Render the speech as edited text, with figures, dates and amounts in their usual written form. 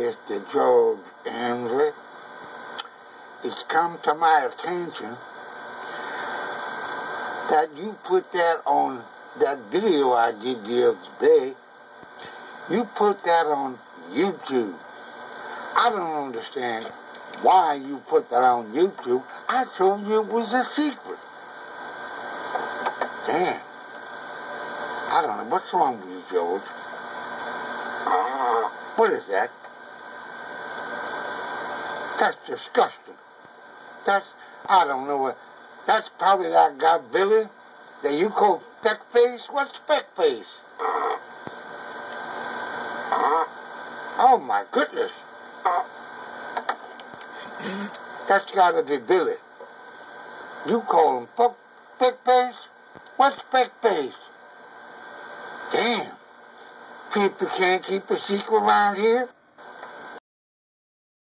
Mr. George Henry, it's come to my attention that you put that on that video I did the other day. You put that on YouTube. I don't understand why you put that on YouTube. I told you it was a secret. Damn. I don't know. What's wrong with you, George? What is that? That's disgusting. I don't know what, that's probably that guy Billy that you call Speckface. What's Speckface? Oh my goodness. That's gotta be Billy. You call him Speckface? What's Speckface? Damn. People can't keep a secret around here.